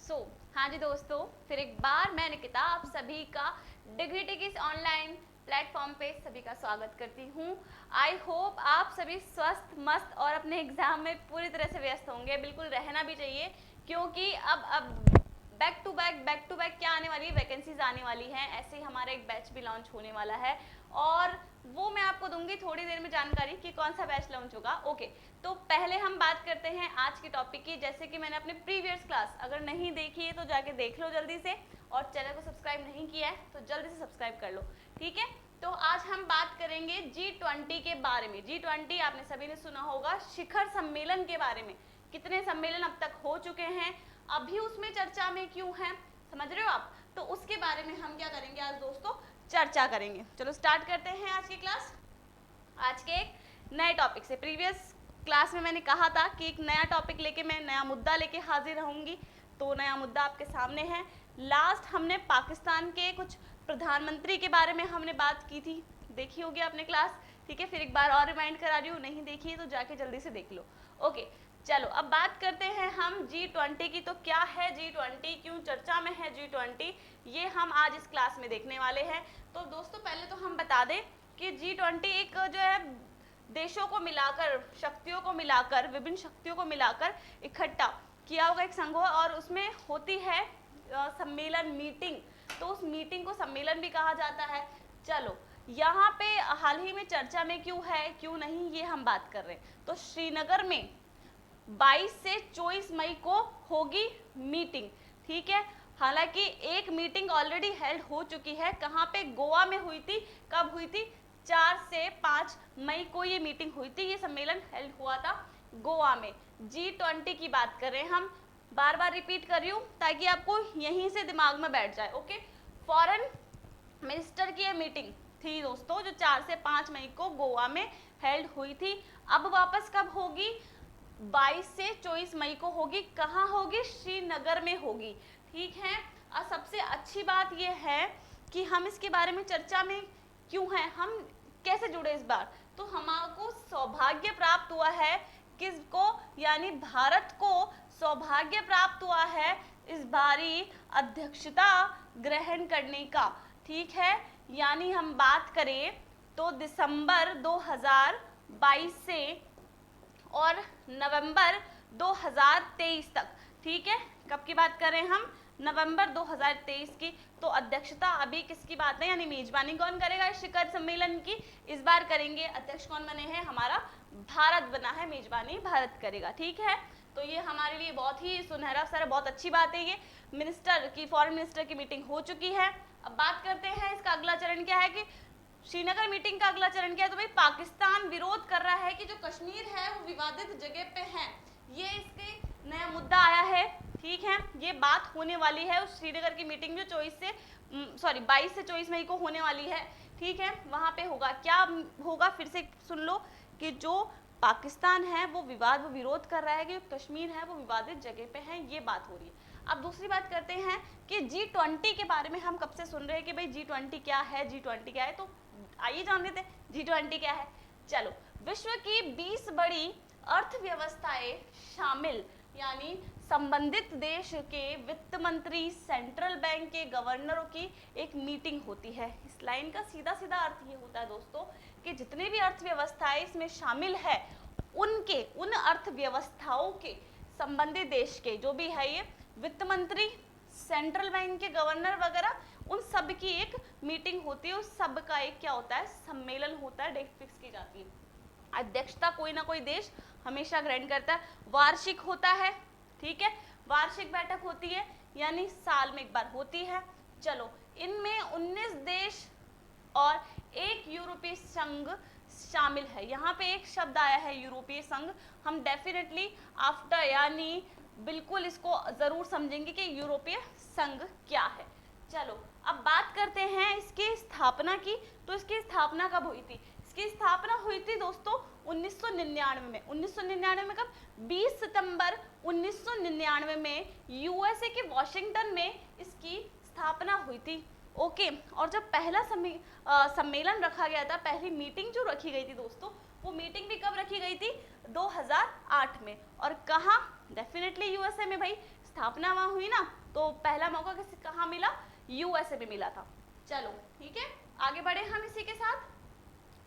हाँ जी दोस्तों, फिर एक बार मैं निकिता आप सभी का डिग्री टिकिस ऑनलाइन प्लेटफॉर्म पे सभी का स्वागत करती हूँ। आई होप आप सभी स्वस्थ मस्त और अपने एग्जाम में पूरी तरह से व्यस्त होंगे। बिल्कुल रहना भी चाहिए, क्योंकि अब बैक टू बैक क्या आने वाली है, वैकेंसीज आने वाली हैं। ऐसे ही हमारा एक बैच भी लॉन्च होने वाला है और वो मैं आपको दूंगी थोड़ी देर में जानकारी कि कौन सा बैच लॉन्च होगा। ओके, तो पहले हम बात करते हैं आज के टॉपिक की। जैसे कि मैंने अपने प्रीवियस क्लास अगर नहीं देखी है तो जाके देख लो जल्दी से, और चैनल को सब्सक्राइब नहीं किया है तो जल्दी से सब्सक्राइब कर लो, ठीक है। तो आज हम बात करेंगे G20 के बारे में। G20 आपने सभी ने सुना होगा, शिखर सम्मेलन के बारे में। कितने सम्मेलन अब तक हो चुके हैं, अभी उसमें चर्चा में क्यों है, समझ रहे हो आप। तो उसके बारे में हम क्या करेंगे आज दोस्तों, चर्चा करेंगे। चलो स्टार्ट करते हैं आज की क्लास, आज के एक नए टॉपिक से। प्रीवियस क्लास में मैंने कहा था कि एक नया टॉपिक लेके मैं नया मुद्दा लेके हाजिर रहूंगी, तो नया मुद्दा आपके सामने है। लास्ट हमने पाकिस्तान के कुछ प्रधानमंत्री के बारे में हमने बात की थी, देखी होगी आपने क्लास, ठीक है। फिर एक बार और रिमाइंड करा रही हूँ, नहीं देखी है तो जाके जल्दी से देख लो। ओके, चलो अब बात करते हैं हम G20 की। तो क्या है G20, क्यों चर्चा में है G20, ये हम आज इस क्लास में देखने वाले हैं। तो दोस्तों पहले तो हम बता दें कि G20 एक जो है देशों को मिलाकर, शक्तियों को मिलाकर, विभिन्न शक्तियों को मिलाकर इकट्ठा किया हुआ एक संघ है, और उसमें होती है सम्मेलन, मीटिंग। तो उस मीटिंग को सम्मेलन भी कहा जाता है। चलो यहाँ पे हाल ही में चर्चा में क्यों है क्यों नहीं, ये हम बात कर रहे हैं। तो श्रीनगर में 22 से 24 मई को होगी मीटिंग, ठीक है। हालांकि एक मीटिंग ऑलरेडी हेल्ड हो चुकी है, कहाँ पे, गोवा में हुई थी। कब हुई थी, 4 से 5 मई को ये मीटिंग हुई थी, ये सम्मेलन हेल्ड हुआ था गोवा में। G20 की बात कर रहे हैं हम, बार बार रिपीट कर रही हूँ ताकि आपको यहीं से दिमाग में बैठ जाए। ओके, फॉरेन मिनिस्टर की ये मीटिंग थी दोस्तों, जो 4 से 5 मई को गोवा में हेल्ड हुई थी। अब वापस कब होगी, 22 से 24 मई को होगी। कहाँ होगी, श्रीनगर में होगी, ठीक है। और सबसे अच्छी बात यह है कि हम इसके बारे में चर्चा में क्यों हैं, हम कैसे जुड़े इस बार। तो हमारे सौभाग्य प्राप्त हुआ है, किसको, यानी भारत को सौभाग्य प्राप्त हुआ है इस बारी अध्यक्षता ग्रहण करने का, ठीक है। यानी हम बात करें तो दिसंबर 2022 से और नवंबर 2023 तक, ठीक है। कब की बात कर रहे हैं हम, नवंबर 2023 की। तो अध्यक्षता अभी किसकी बात है, यानी मेजबानी कौन करेगा इस शिखर सम्मेलन की, इस बार करेंगे। अध्यक्ष कौन बने हैं, हमारा भारत बना है, मेजबानी भारत करेगा, ठीक है। तो ये हमारे लिए बहुत ही सुनहरा अवसर है, बहुत अच्छी बात है। ये मिनिस्टर की, फॉरेन मिनिस्टर की मीटिंग हो चुकी है। अब बात करते हैं इसका अगला चरण क्या है, कि श्रीनगर मीटिंग का अगला चरण क्या है। तो भाई पाकिस्तान विरोध कर रहा है कि जो कश्मीर है वो विवादित जगह पे है, ये इसके नया मुद्दा आया है, ठीक है। ये बात होने वाली है उस श्रीनगर की मीटिंग जो 22 से 24 मई को होने वाली है, ठीक है। वहां पे होगा, क्या होगा, फिर से सुन लो, कि जो पाकिस्तान है वो विरोध कर रहा है कि कश्मीर है वो विवादित जगह पे है, ये बात हो रही है। अब दूसरी बात करते हैं कि G20 के बारे में हम कब से सुन रहे हैं कि भाई G20 क्या है, G20 क्या है। तो आइए जान लेते हैं G20 क्या है। चलो, विश्व की 20 बड़ी अर्थव्यवस्थाएं शामिल, यानी संबंधित देश के वित्त मंत्री, सेंट्रल बैंक के गवर्नरों की एक मीटिंग होती है। इस लाइन का सीधा सीधा अर्थ ये होता है दोस्तों कि जितने भी अर्थव्यवस्थाएं इसमें शामिल है, उन अर्थव्यवस्थाओं के संबंधित देश के जो भी है, ये वित्त मंत्री, सेंट्रल बैंक के गवर्नर वगैरह, उन सब की एक मीटिंग होती है। उस सब का एक क्या होता है, सम्मेलन होता है, डेट फिक्स की जाती है। अध्यक्षता कोई ना कोई देश हमेशा ग्रहण करता है, वार्षिक होता है, ठीक है। वार्षिक बैठक होती है, यानी साल में एक बार होती है। चलो, इनमें 19 देश और एक यूरोपीय संघ शामिल है। यहाँ पे एक शब्द आया है यूरोपीय संघ, हम डेफिनेटली आफ्टर, यानी बिल्कुल इसको जरूर समझेंगे कि यूरोपीय संघ क्या है। चलो अब बात करते हैं इसकी स्थापना की। तो इसकी स्थापना कब हुई थी, इसकी स्थापना हुई थी दोस्तों 1999 में। 1999 में कब, 20 सितंबर 1999 में यूएसए के वॉशिंगटन में इसकी स्थापना हुई थी। ओके, और जब पहला सम्मेलन रखा गया था, पहली मीटिंग जो रखी गई थी दोस्तों, वो मीटिंग भी कब रखी गई थी, 2008 में। और कहाँ, डेफिनेटली यूएसए में भाई। स्थापना वहाँ हुई ना, तो पहला मौका किसी कहाँ मिला, यूएसए में मिला था। चलो ठीक है, आगे बढ़े हम इसी के साथ।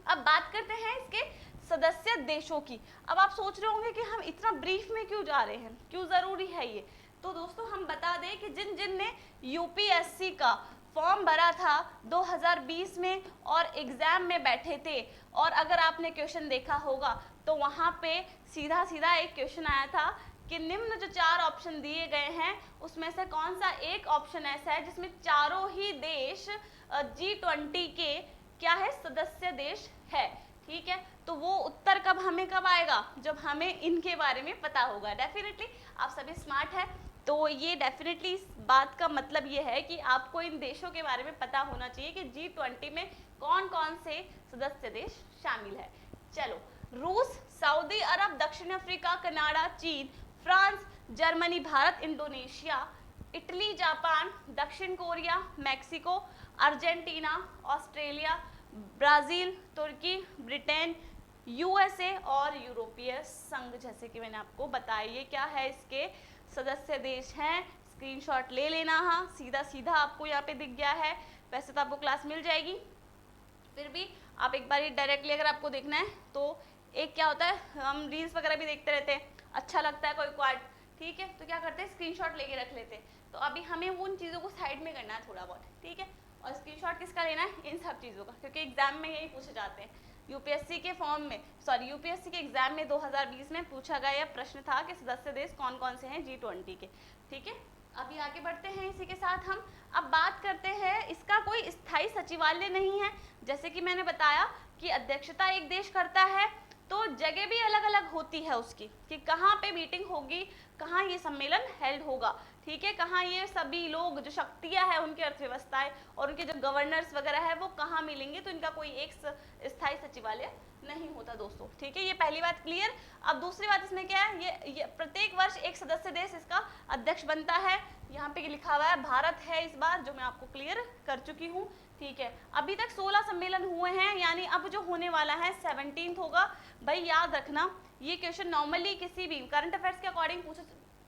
अब बात करते हैं इसके सदस्य देशों की। अब आप सोच रहे होंगे कि हम इतना ब्रीफ में क्यों जा रहे हैं, क्यों जरूरी है ये। तो दोस्तों हम बता दें कि जिन जिन ने यूपीएससी का फॉर्म भरा था 2020 में और एग्जाम में बैठे थे, और अगर आपने क्वेश्चन देखा होगा तो वहाँ पे सीधा सीधा एक क्वेश्चन आया था कि निम्न जो 4 ऑप्शन दिए गए हैं उसमें से कौन सा एक ऑप्शन ऐसा है जिसमें चारों ही देश G20 के क्या है, सदस्य देश है। ठीक है, तो वो उत्तर कब आएगा, जब हमें इनके बारे में पता होगा। डेफिनेटली आप सभी स्मार्ट है, तो ये डेफिनेटली इस बात का मतलब ये है कि आपको इन देशों के बारे में पता होना चाहिए कि G20 में कौन कौन से सदस्य देश शामिल है। चलो, रूस, सऊदी अरब, दक्षिण अफ्रीका, कनाडा, चीन, France, Germany, Bharat, Indonesia, Italy, Japan, दक्षिण Korea, Mexico, Argentina, Australia, Brazil, Turkey, Britain, USA और यूरोपीय संघ, जैसे कि मैंने आपको बताया। ये क्या है, इसके सदस्य देश हैं। स्क्रीनशॉट ले लेना, हाँ सीधा सीधा आपको यहाँ पे दिख गया है। वैसे तो आपको क्लास मिल जाएगी, फिर भी आप एक बार डायरेक्टली अगर आपको देखना है तो एक क्या होता है, हम रील्स वगैरह भी देखते रहते हैं, अच्छा लगता है कोई क्वाड, ठीक है, तो क्या करते हैं स्क्रीनशॉट लेके रख लेते हैं। तो अभी हमें उन चीज़ों को साइड में करना है थोड़ा बहुत, ठीक है। और स्क्रीनशॉट किसका लेना है, इन सब चीज़ों का, क्योंकि एग्जाम में यही पूछे जाते हैं। यूपीएससी के फॉर्म में, सॉरी यूपीएससी के एग्जाम में 2020 में पूछा गया यह प्रश्न था कि सदस्य देश कौन कौन से हैं G20 के, ठीक है। अभी आगे बढ़ते हैं इसी के साथ हम। अब बात करते हैं, इसका कोई स्थायी सचिवालय नहीं है, जैसे कि मैंने बताया कि अध्यक्षता एक देश करता है, तो जगह भी अलग अलग होती है उसकी, कि कहाँ पे मीटिंग होगी, कहाँ ये सम्मेलन हेल्ड होगा, ठीक है, कहाँ ये सभी लोग जो शक्तियाँ हैं उनकी अर्थव्यवस्थाएं और उनके जो गवर्नर्स वगैरह है वो कहाँ मिलेंगे। तो इनका कोई एक स्थायी सचिवालय नहीं होता दोस्तों, ठीक है, ये पहली बात क्लियर। अब दूसरी बात इसमें क्या है, ये प्रत्येक वर्ष एक सदस्य देश इसका अध्यक्ष बनता है। यहाँ पे लिखा हुआ है भारत है इस बार, जो मैं आपको क्लियर कर चुकी हूँ, ठीक है। अभी तक 16 सम्मेलन हुए हैं, यानी अब जो होने वाला है 17th होगा। भाई याद रखना, ये क्वेश्चन नॉर्मली किसी भी करंट अफेयर्स के अकॉर्डिंग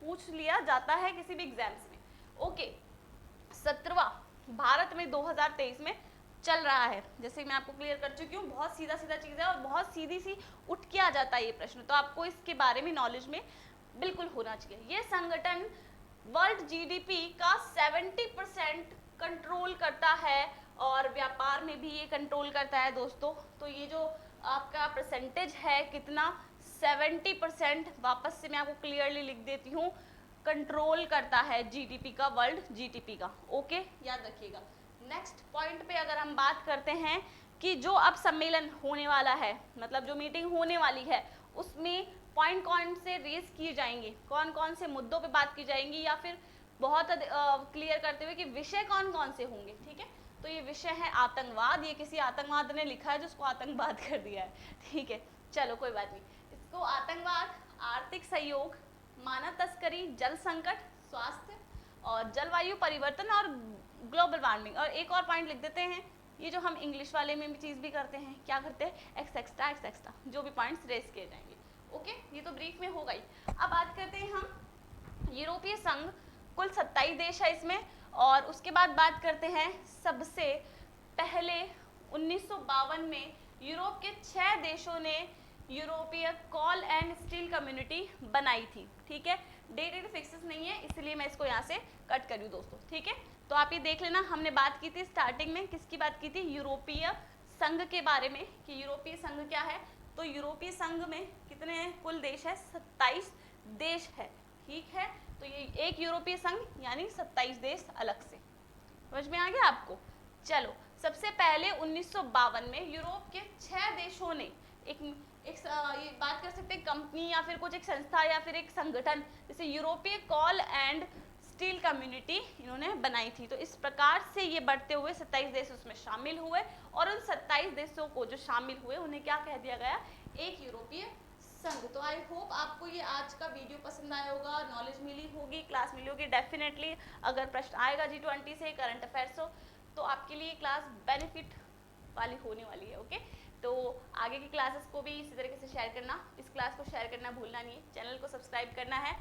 पूछ लिया जाता है किसी भी एग्जाम्स में। ओके, 17वां भारत में 2023 में चल रहा है, जैसे मैं आपको क्लियर कर चुकी हूँ। बहुत सीधा सीधा चीज़ है और बहुत सीधी सी उठ के आ जाता है ये प्रश्न, तो आपको इसके बारे में नॉलेज में बिल्कुल होना चाहिए। ये संगठन वर्ल्ड जीडीपी का 70% कंट्रोल करता है और व्यापार में भी ये कंट्रोल करता है दोस्तों। तो ये जो आपका परसेंटेज है कितना, 70%, वापस से मैं आपको क्लियरली लिख देती हूँ, कंट्रोल करता है जीडीपी का, वर्ल्ड जीडीपी का। ओके, याद रखिएगा। नेक्स्ट पॉइंट पे अगर हम बात करते हैं कि जो अब सम्मेलन होने वाला है, मतलब जो मीटिंग होने वाली है, उसमें पॉइंट कौन से रेज किए जाएंगे, कौन कौन से मुद्दों पे बात की जाएंगी, या फिर बहुत क्लियर करते हुए कि विषय कौन कौन से होंगे, ठीक है। तो ये विषय है आतंकवाद, ये किसी आतंकवाद ने लिखा है जिसको आतंकवाद कर दिया है, ठीक है, चलो कोई बात नहीं। इसको आतंकवाद, आर्थिक सहयोग, मानव तस्करी, जल संकट, स्वास्थ्य और जलवायु परिवर्तन और ग्लोबल वार्मिंग। और एक और पॉइंट लिख देते हैं, ये जो हम इंग्लिश वाले में भी चीज़ भी करते हैं, क्या करते हैं, एक्सेट्रा, जो भी पॉइंट्स रेस किए जाएंगे। ओके, ये तो ब्रीफ में हो गई। अब बात करते हैं हम यूरोपीय संघ, कुल 27 देश है इसमें। और उसके बाद बात करते हैं, सबसे पहले 1952 में यूरोप के 6 देशों ने यूरोपीय कॉल एंड स्टील कम्युनिटी बनाई थी, ठीक है। डेटेड फिक्सेस नहीं है, इसलिए मैं इसको यहाँ से कट करूँ दोस्तों, ठीक है। तो आप ये देख लेना, हमने बात की थी स्टार्टिंग में, किसकी बात की थी, यूरोपीय संघ के बारे में, कि यूरोपीय संघ क्या है। तो यूरोपीय संघ में कितने कुल देश है, 27 देश है, ठीक है। तो ये एक यूरोपीय संघ यानी 27 देश अलग से, समझ में आ गया आपको। चलो, सबसे पहले 1952 में यूरोप के 6 देशों ने एक ये बात कर सकते हैं कंपनी या फिर कुछ एक संस्था या फिर एक संगठन, जैसे यूरोपीय कॉल एंड स्टील कम्युनिटी इन्होंने बनाई थी। तो इस प्रकार से ये बढ़ते हुए 27 देश उसमें शामिल हुए, और उन 27 देशों को जो शामिल हुए उन्हें क्या कह दिया गया, एक यूरोपीय संघ। तो आई होप आपको ये आज का वीडियो पसंद आया होगा, नॉलेज मिली होगी, क्लास मिली होगी। डेफिनेटली अगर प्रश्न आएगा G20 से, करंट अफेयर्स हो, तो आपके लिए क्लास बेनिफिट वाली होने वाली है। ओके, तो आगे की क्लासेस को भी इसी तरीके से शेयर करना, इस क्लास को शेयर करना भूलना नहीं है, चैनल को सब्सक्राइब करना है,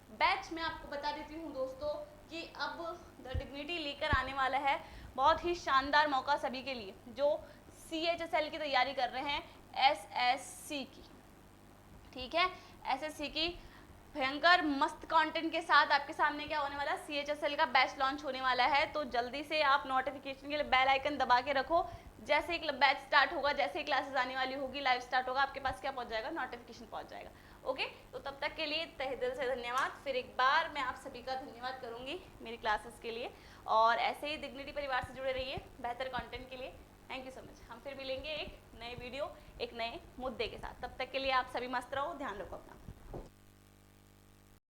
बैच मैं आपको बता देती हूँ दोस्तों कि अब द डिग्निटी लेकर आने वाला है बहुत ही शानदार मौका सभी के लिए जो CHSL की तैयारी कर रहे हैं, SSC की, ठीक है, SSC की भयंकर मस्त कंटेंट के साथ आपके सामने क्या होने वाला है, CHSL का बैच लॉन्च होने वाला है। तो जल्दी से आप नोटिफिकेशन के लिए बेल आइकन दबा के रखो। जैसे ही बैच स्टार्ट होगा, जैसे ही क्लासेस आने वाली होगी, लाइव स्टार्ट होगा, आपके पास क्या पहुंच जाएगा, नोटिफिकेशन पहुंच जाएगा। ओके, तो तब तक के लिए तहे दिल से धन्यवाद। फिर एक बार मैं आप सभी का धन्यवाद करूंगी मेरी क्लासेस के लिए, और ऐसे ही डिग्निटी परिवार से जुड़े रहिए बेहतर कंटेंट के लिए। Thank you so much. हम फिर मिलेंगे एक नए वीडियो, एक नए मुद्दे के साथ। तब तक के लिए आप सभी मस्त रहो, ध्यान रखो अपना।